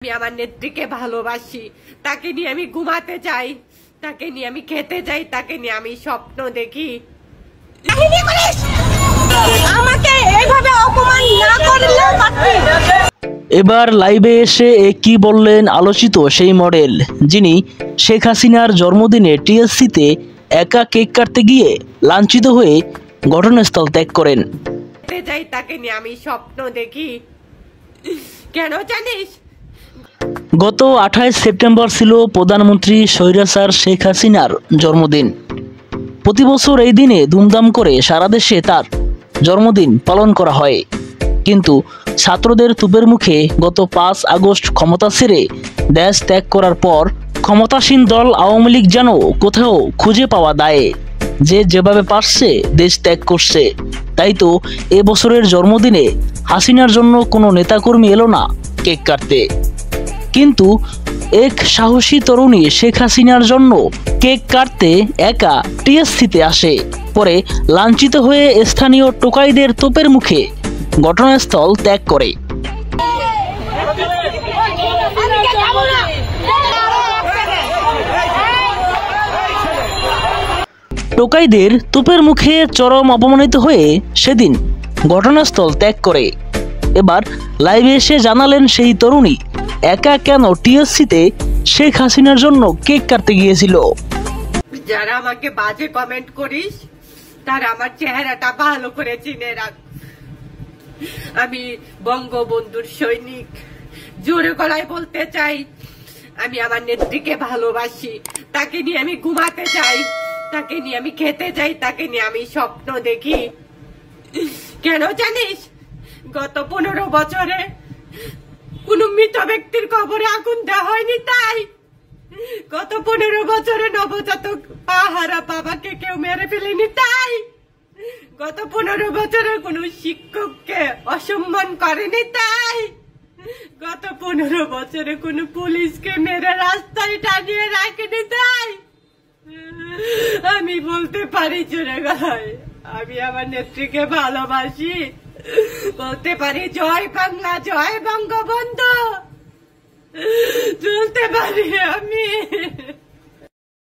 আমি আমার নেত্রীকে ভালোবাসি, তাকে নিয়ে আমি ঘুমাতে চাই, তাকে নিয়ে আমি খেতে চাই, তাকে নিয়ে আমি স্বপ্ন দেখি। আমাকে এইভাবে অপমান না করলে এবার লাইভে এসে কি বললেন আলোচিত সেই মডেল, যিনি শেখ হাসিনার জন্মদিনে টিএসসিতে একা কেক কাটতে গিয়ে লাঞ্ছিত হয়ে ঘটনাস্থল ত্যাগ করেন। খেতে চাই, তাকে নিয়ে আমি স্বপ্ন দেখি। কেন জানিস? গত 28 সেপ্টেম্বর ছিল প্রধানমন্ত্রী স্বৈরাচার শেখ হাসিনার জন্মদিন। প্রতি বছর এই দিনে ধুমধাম করে সারা দেশে তার জন্মদিন পালন করা হয়, কিন্তু ছাত্রদের তুপের মুখে গত 5 আগস্ট ক্ষমতা ছেড়ে দেশ ত্যাগ করার পর ক্ষমতাসীন দল আওয়ামী লীগ যেন কোথাও খুঁজে পাওয়া দায়ে যে যেভাবে পারছে দেশ ত্যাগ করছে। তাই তো এবছরের জন্মদিনে হাসিনার জন্য কোনো নেতাকর্মী এলো না কেক কাটতে, কিন্তু এক সাহসী তরুণী শেখ হাসিনার জন্য কেক কাটতে একা টিএসসিতে আসে। পরে লাঞ্ছিত হয়ে স্থানীয় টোকাইদের তোপের মুখে ঘটনাস্থল ত্যাগ করে। টোকাইদের তোপের মুখে চরম অপমানিত হয়ে সেদিন ঘটনাস্থল ত্যাগ করে। এবার লাইভে এসে জানালেন সেই তরুণী একা কেন টিএসসিতে শেখ হাসিনার জন্য কেক কাটতে গিয়েছিল। যারা আমাকে বাজে কমেন্ট করিস তারা আমার চেহারাটা ভালো করে চিনে রাখ। আমি বঙ্গবন্ধুর সৈনিক, জোরে গলায় বলতে চাই, আমি আমার নেত্রীকে ভালোবাসি, তাকে নিয়ে আমি ঘুমাতে চাই, তাকে নিয়ে আমি খেতে চাই, তাকে নিয়ে আমি স্বপ্ন দেখি। কেন জানিস? গত 15 বছরে কোন মৃত ব্যক্তির কবরে আগুন দেওয়া হয়নি, তাই গত 15 বছরে নবজাতক পাহারা বাবাকে কেউ মেরে ফেলেনি, তাই গত 15 বছরে কোন শিক্ষককে অসম্মান করেনি, তাই গত 15 বছরে কোন পুলিশকে মেরে রাস্তায় টানিয়ে রাখেনি, তাই আমি বলতে পারি জোরে গলায় আমি আমার নেত্রীকে ভালোবাসি, বলতে পারি জয় বাংলা, জয় বঙ্গবন্ধু, চলতে পারি আমি।